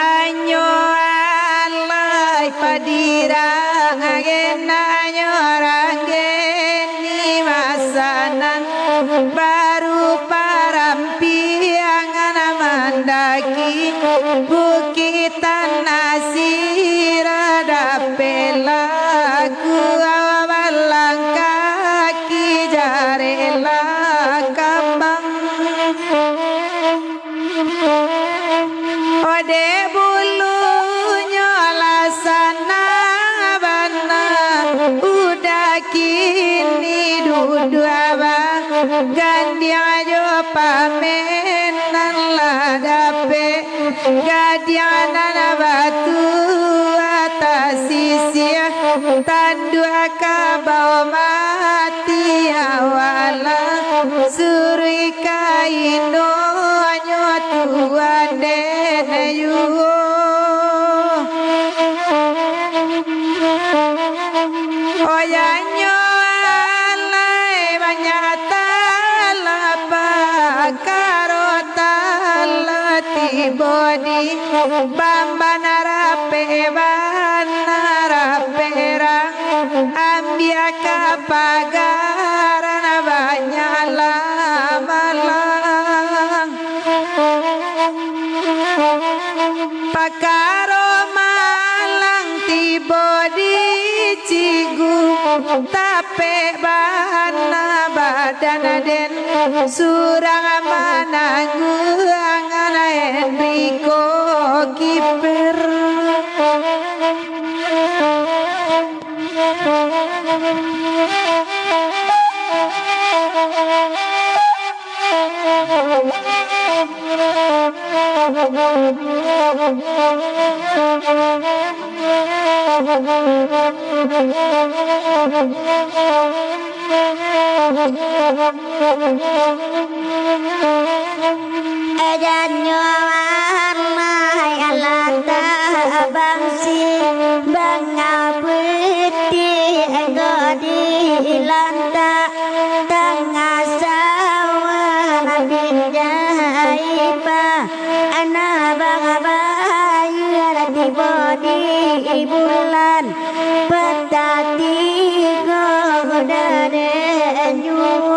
Anyo alai padirang agen anyo rangen ni masanan baru parampiang anamandaki bukitan nasira dapela ku awalang kaki jarela kambang ode bulunya lasana bana udah kini dudu abang gandi ajo pamenan ladape gadianan batu atas sisia tandu akabau mati awala suri kaino anyo tuan denayu oyanyo alai banyata lapa karota lati bodi bambanara pebanara perang ambiaka pagaran banyala malang pakaro malang tibodi cigu tape bahana badan den surang mananggu angana Enrico kiper Ajanyo alai alata bangsi bangal putih godi lanta tengah sawan bindaipa anabang bayu di bodi bulan petati godane nyung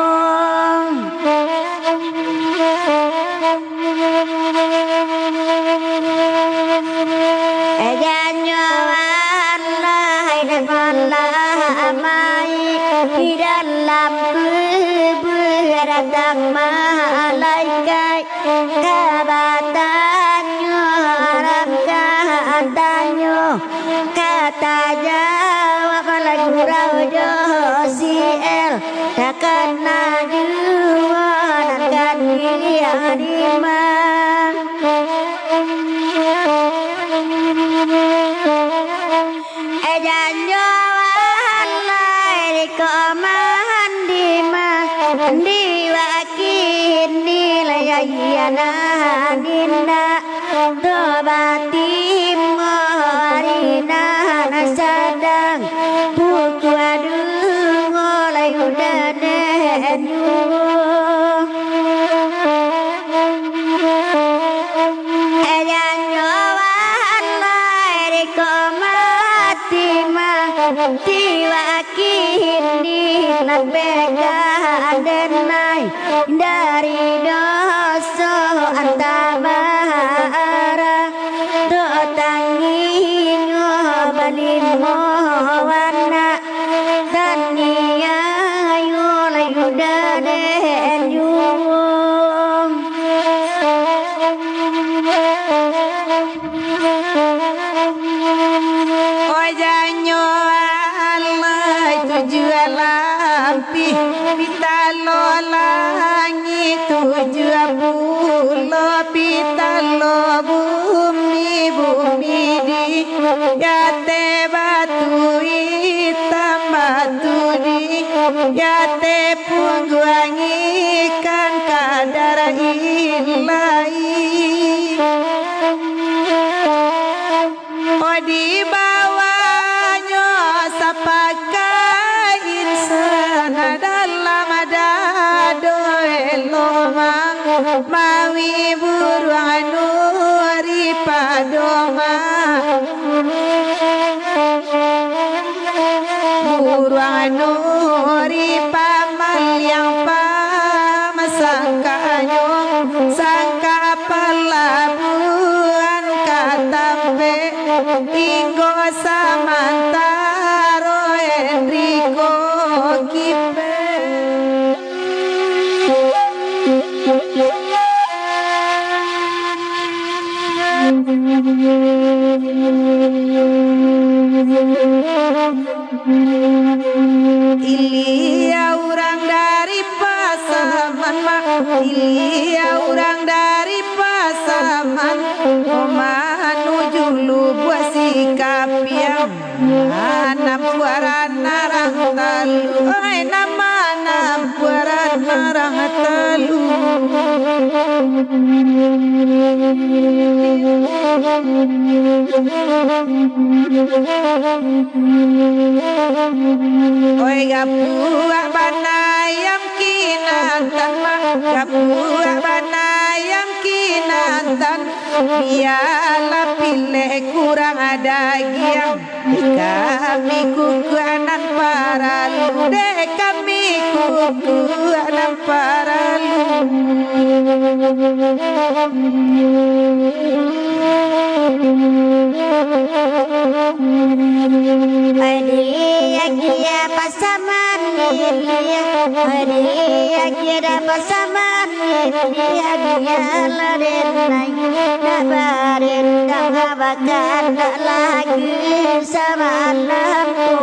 Ejanyo alai malamai di dalam kubur datang malaikat kabatanyo aram katanyo kata jawab lagu raujo siel takkan najuan akan diadimah Ejanyo alai komandima diwakini layayana dinda tobatim arina nasadang buku adung oleh udane Ejanyo alai komatima diwakini nabega denai dari dosa antabara do tanginyo balimo warna tania yo layudane nyung ojanyo alai tujuan lampi pitalo langit tujuan pulo pitalo bumi bumi di yate batu hitam batu di yate pungguang ikan kadar ilahi oh di bawahnya sapakai insan dalam dado eloma mawi buruan nuri padoma buruan nuri pamal yang pamasangkanyo sangka pelabuhan katambe tinggo samantaro Enrico Kipe Ilia orang dari Pasaman Ilia orang dari Pasaman menuju Lubua sikap yang nama puaran narang talu nama puaran narang talu oi gapua banayam kinantan gapua banayam kinantan biarlah pilih kurang ada giang kami kukuanan para lu kami kukuanan para lu Adia kia pasaman dia Adia kia pasaman dia dia laden naik dabarin kahabakan tak lagi sama anakku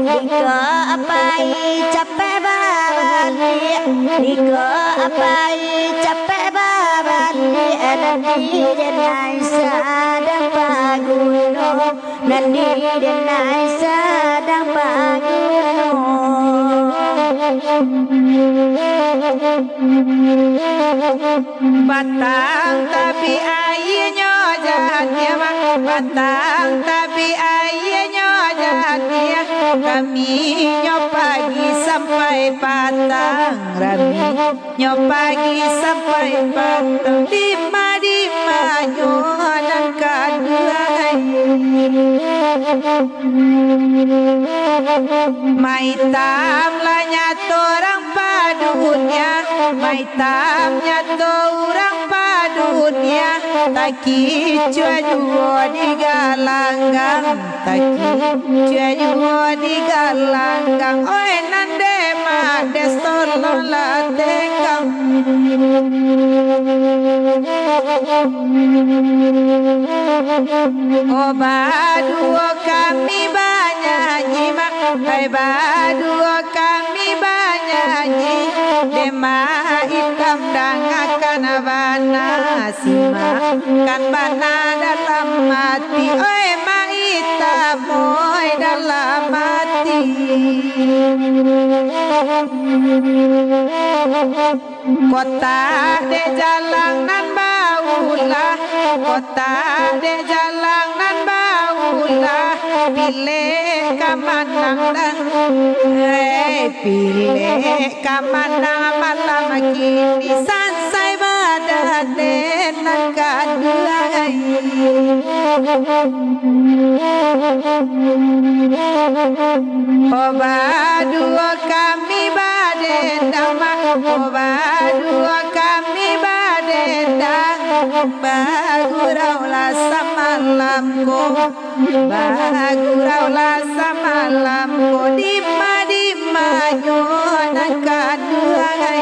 Diko apai capek babalik Diko apai capek babalik Nanti denai sadang paguno Nanti denai sadang paguno Batang tapi ayahnya jatnya Batang tapi ayahnya jatnya Kami pagi sampai patang Rami pagi sampai patang Dima nyonan kaduai Maitam lah nyato orang padunya Maitam nyato orang padunya Taki cuajuo di galanggang Taki cuajuo di galanggang Oi nande mades tolong lah tenggang Oh baduo kami banyak nyimak Hai baduo kami banyak nyimak Dema hitam dangakan bana simak Kan bana dalam mati Oi ma hitam oi dalam mati Kota de jalan nan baulah Kota de jalan nan baulah Pilih kamanang dan pilih kamanang malam kini Sansai badaden nan kaduai Oba dua kami badendang Oba dua kami badendang Bagurau lah samalamku Bagurau lah samalamku Dima nyonan kaduai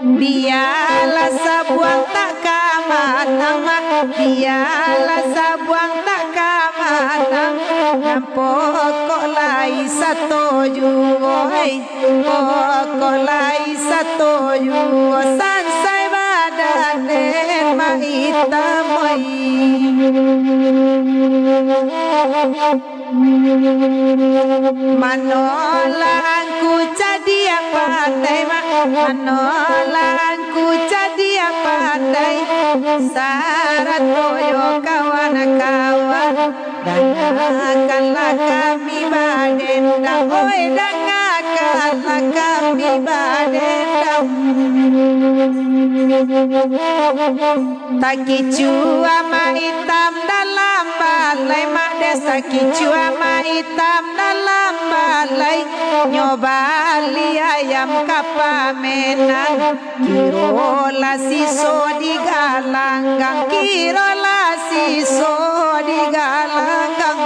Biarlah sabuang tak kamanang Biarlah sabuang tak kamanang Pokok lai satu juoi Pokok lai satu juoi Sansai badanen mahitamoi Manolanku jadi apa Manolanku jadi apa Syarat toyo kawan-kawan Dan dengarkanlah kami badendang, oi dengarkanlah kami badendang. Tak kicu ama hitam dalam balai, mak desa kicu ama hitam dalam balai. Nyobali ayam kapamenan, kirola siso di galanggang, kirola siso di galanggang.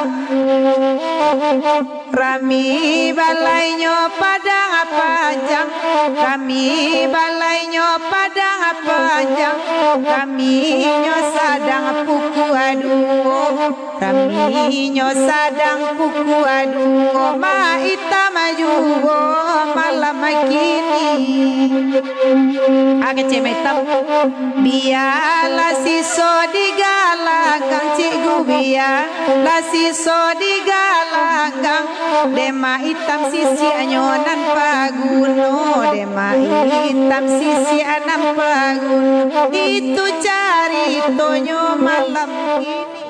Rami balainyo padang panjang, rami balainyo padang panjang, rami nyo sadang puku aduo, rami nyo sadang puku aduo, ma ita majuo malam kini. Aga cemetam biala siso digalagang, cikgu biala siso digalagang. Dema hitam sisi anyonan paguno, dema hitam sisi anam paguno. Itu cari tonyo malam ini.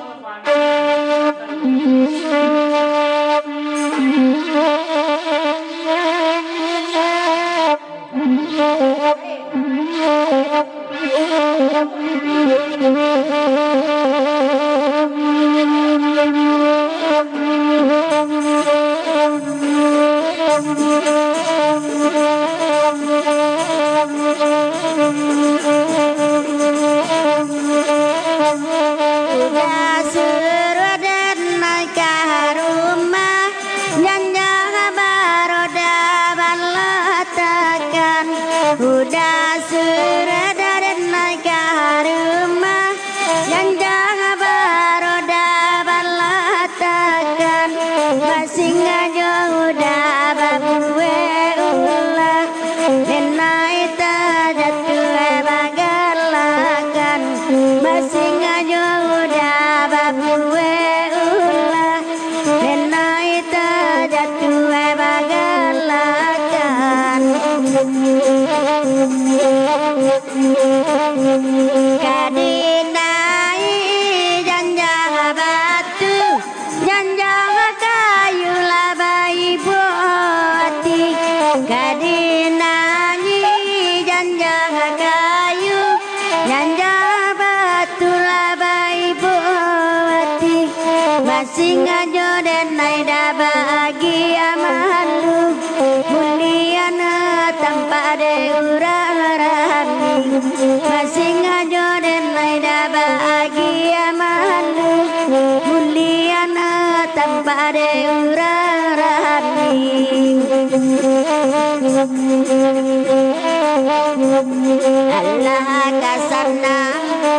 Allah kasana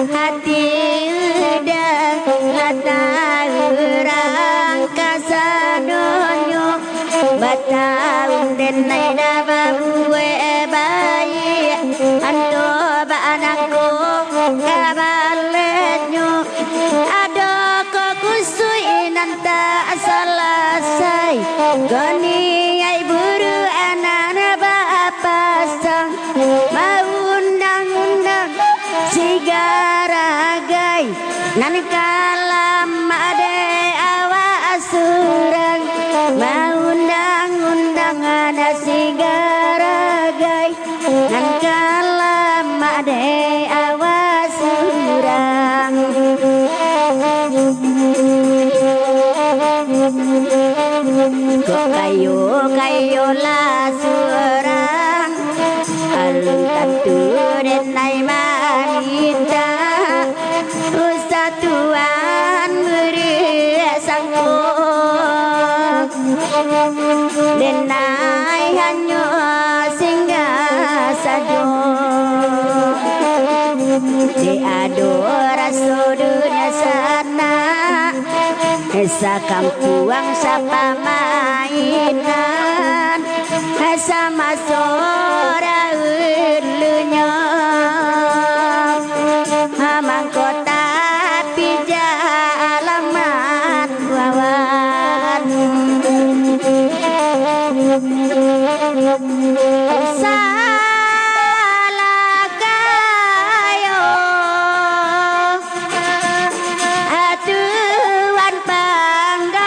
hati udah mata orang kasadonyo batau denai daba buwe bayi anto ba anakku kabaletnyo ado ko kusui nanta selesai goni ai buru anak bapasang sigaragai nan kalam ade awa surang maundang-undang ada sigaragai nan kalam ade awa surang kok kayo lah surang alun tantu denai manita Tuhan beri sangko denai hanyo singgah sajo di adora dunia sana esa kampuang sapa mainan esa masora ulunya mangkota pijalaman wawan salah kayo atuan pangga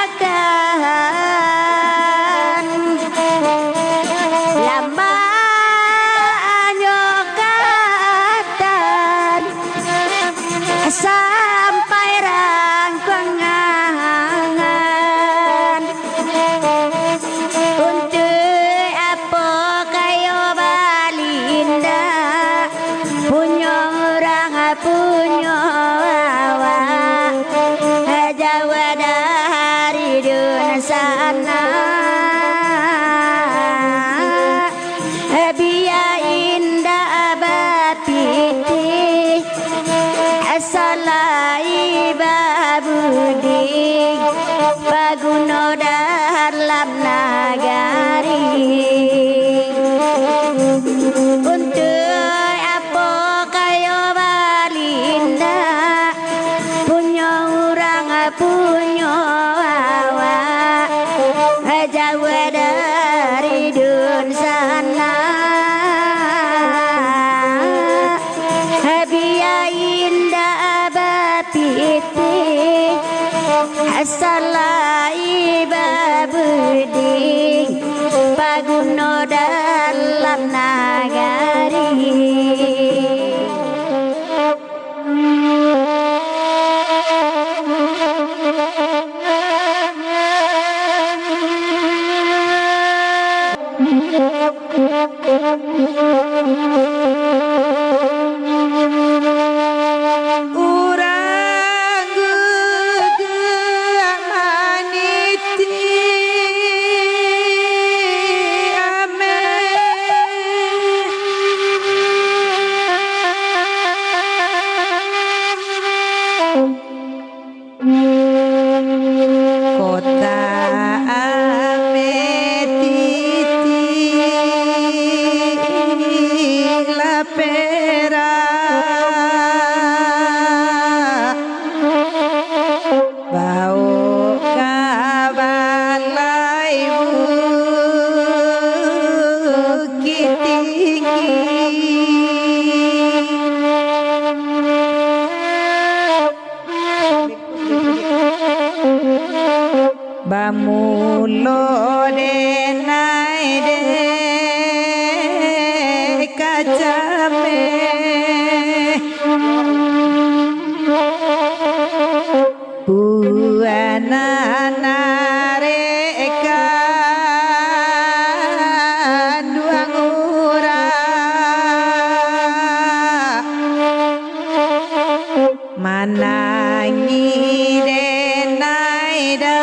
nagari untuk apa kayo balinda punya orang punya awak jauh dari dun sana biaya indah bapiti asalai babudi paguno dalam nagari bamulo denai de kacame buana nareka duang ura manangi denai da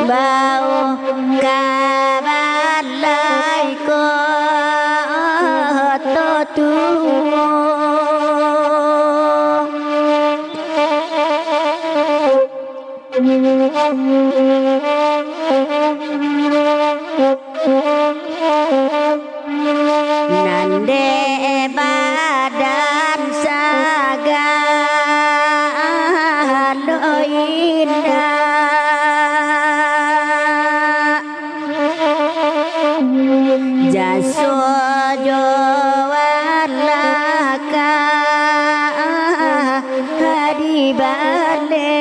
bau kabalai ko tumo nande badan sagalo indah jaso jawalaka hadi bale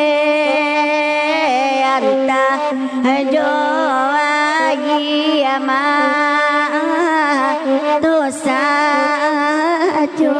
anta joagi ama dosa jo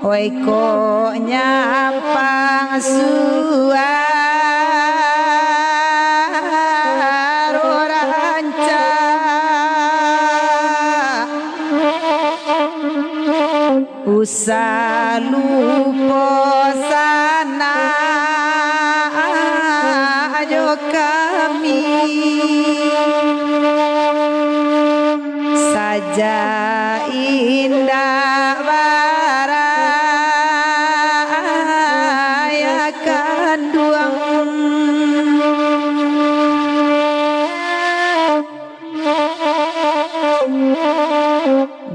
oi ko nyampang suaro ranca usalupo sana ayo kami saja indah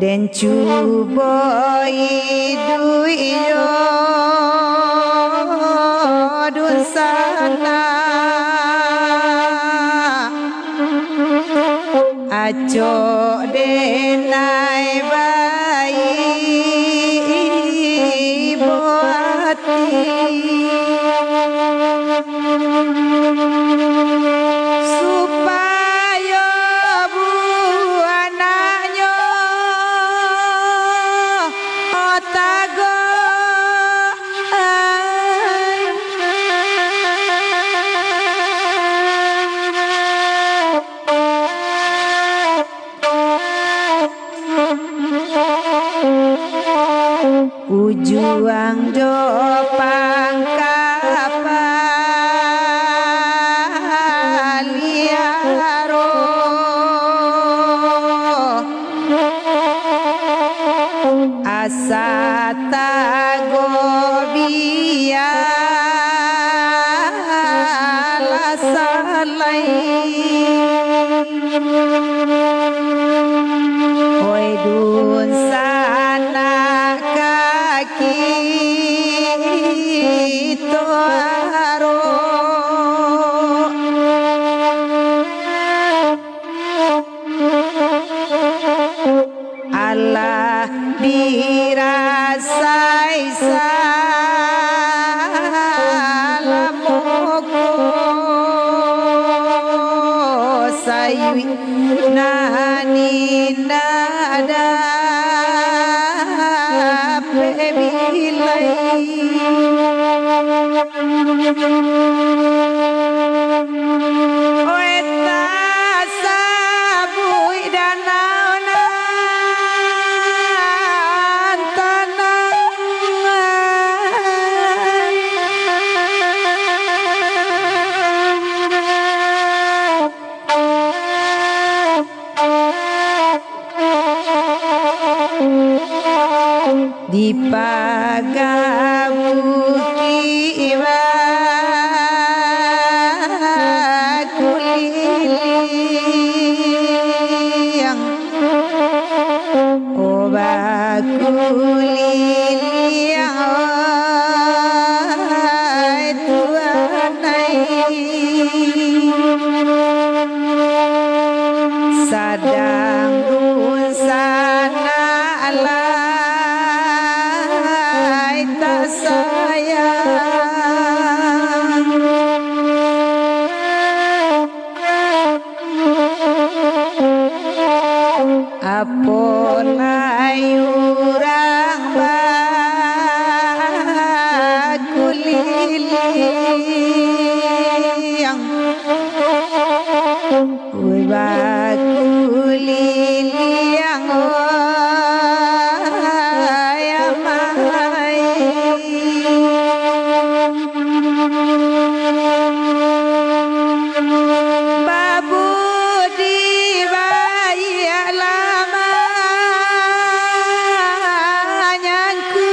den cuboi duyo dusana aco denai bayi boati supaya buananya otago ujuang do pangkapaliaro asata gobia lasalai oi dun sana kaki toaro Allah dirasai salamoko saywi nani nada pebilai oeta sabui danauna di pagabuki wa kuliliang oba kuliliang oi tuanai sadang sana alai tak sayang apolai urang bakuliliang oi bakuliliang oi amai babu di bayi lama nyangku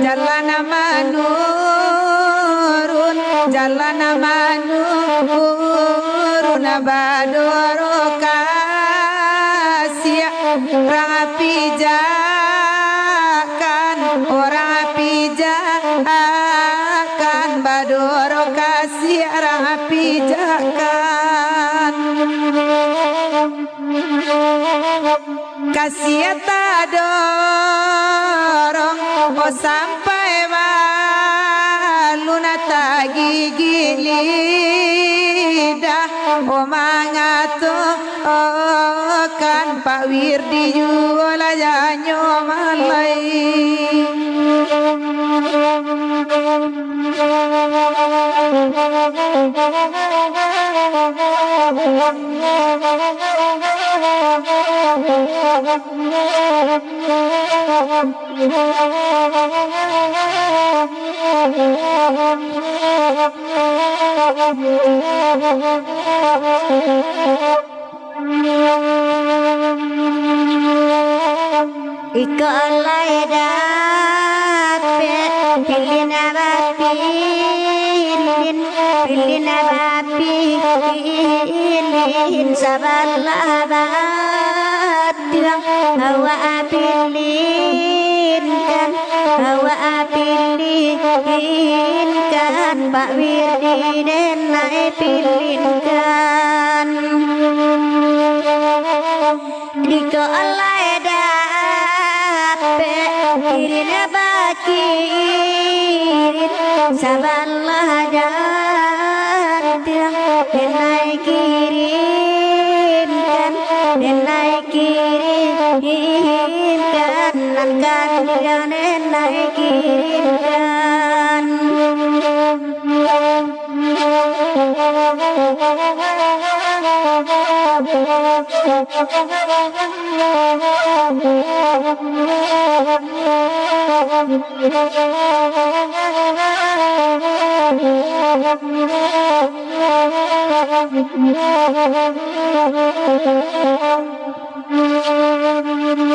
jalan manurun jalan manurun badoro kasih orang pijakan orang pijakan badoro kasih orang pijakan kasih tak dorong oh sampai baluna tak gigi lidah oh mangato oh kan Pak Wirdi jual janyo malai Ikolai dapet pilin sabarlah batiang hawa pilin kan Pak Wirdi den naik pilin kan dikolai kirina bakirin sabarlah jatiang denai kirimkan nankan denai kirimkan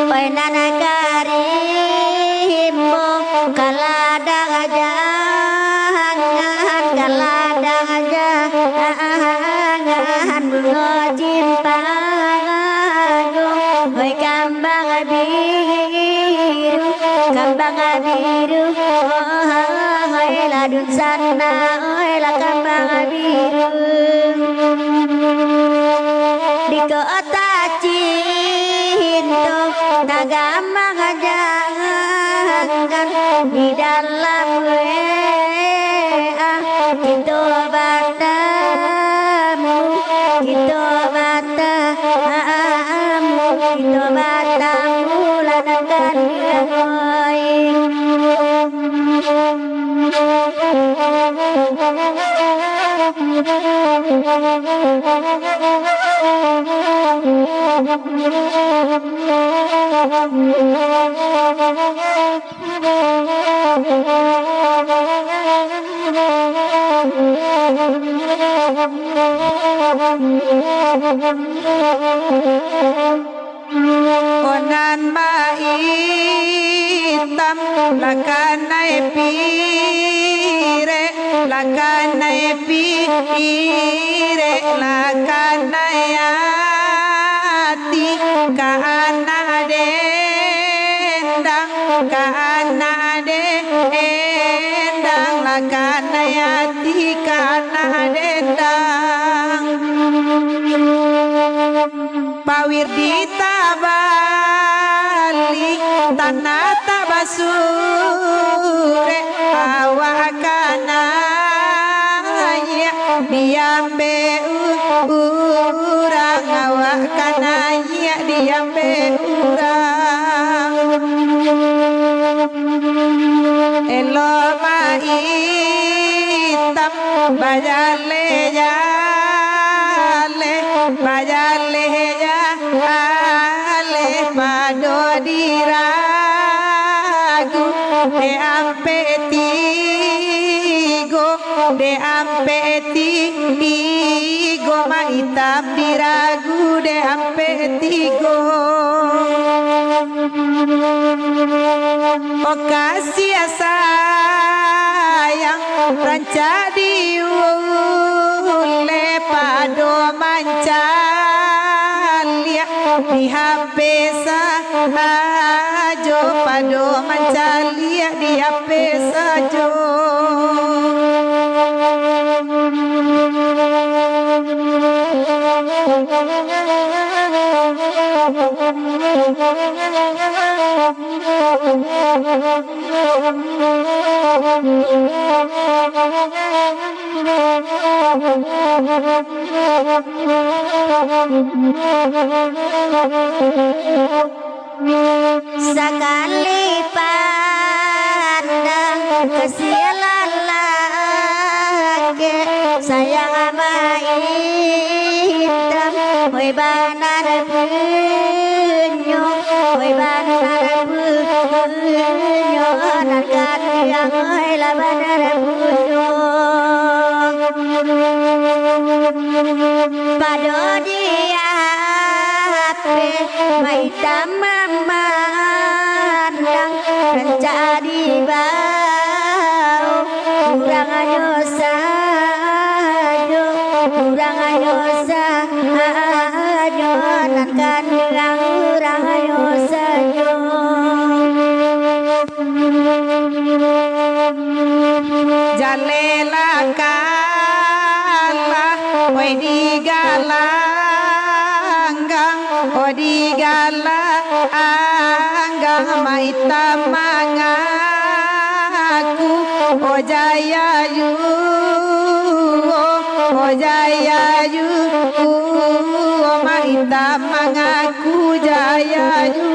Painana karimbo kaladang jangan bunga cimpago hoi kambang biru hoi ladun sana hoi la kambang biru di kota Cinto nagamang jangan di dalam WA itu batamu lanangkan dilangoi Onan maitam lakanai pire lakanai ati kana dendang lakanai ati kana dendang Pak Wirdi tabali tanah tabasure awakana ya diambe urang awakana ya diambe urang elo maitam bajale ale pado diragu de ampetigo maitam diragu de ampetigo o kasih asa jadi ule pado mancalia di HP sajo pado mancalia di HP sajo. Sekali pandang kesialan lagi sayang ama hitam oi banar punyo oi banar punyo narkan yang oi la banar punyo pado dia mai tamamandang jadi bau kurang ayo sajo nan kan kurang ayo sajo jalela kala oi digalanggang oi digalanggang mai tamangaku o jaya yu o mai tamangaku jaya yu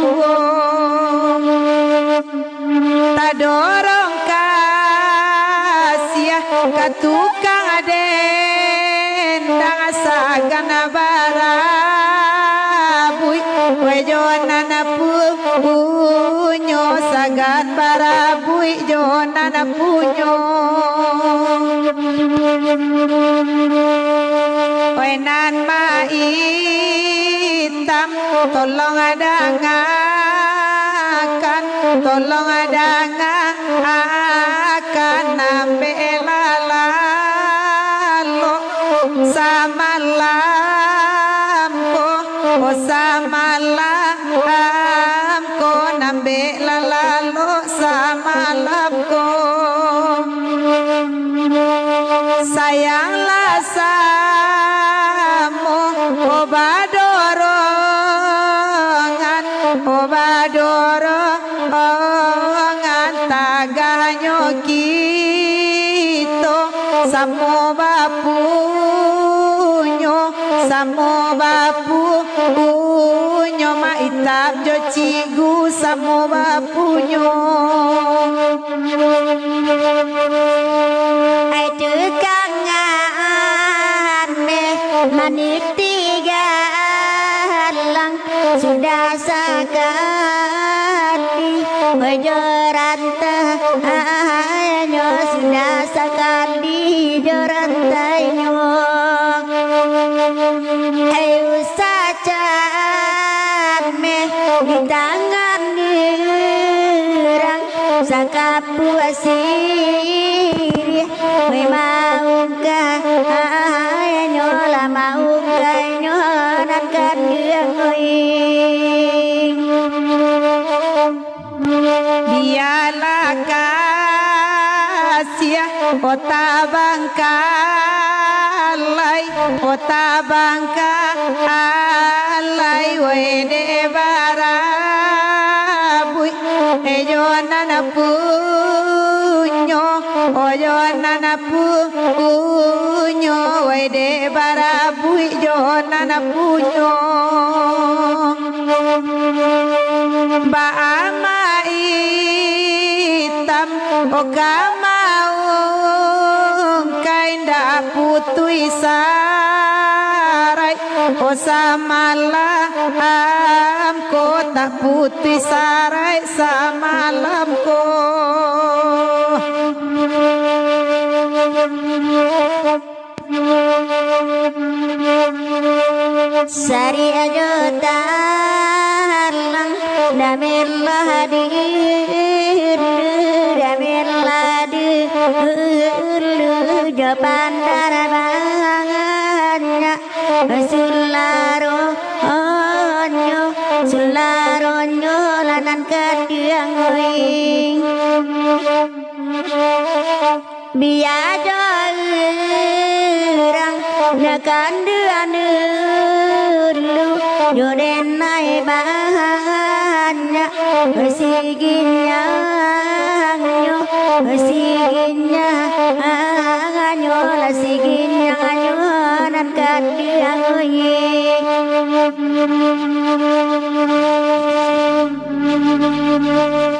tadorong kasih katukang dendang sagana barabui wejonana punyo sagan barabui jonana punyo wenan maitam tolong adangakan nambe lalalo samalam ko nambe lalalo samalam ko sayanglah samo obadorongan taganyo kito samo bapunyo maitab jo cigu samo bapunyo ai tukangan manik tiga lang sudah sekali jorantanyo sudah sekali jorantanyo ayo sajan di tangan dirang sakapu asiri memauka nyola mauka nyonakan biarlah kasih kota bangkalai wede barabui ejonana punyo wede barabui jonana punyo ba ama hitam okamaung kainda putui sarai samalam ko tak putui sarai samalam ko sari ajo talang damirlah dir damirlah dir jo pandar bangannya sularonyo lanan kadiang wing biajo irang nekan duanulu joden nai banyak siginya anyo la siginya anyo nan kadiang wing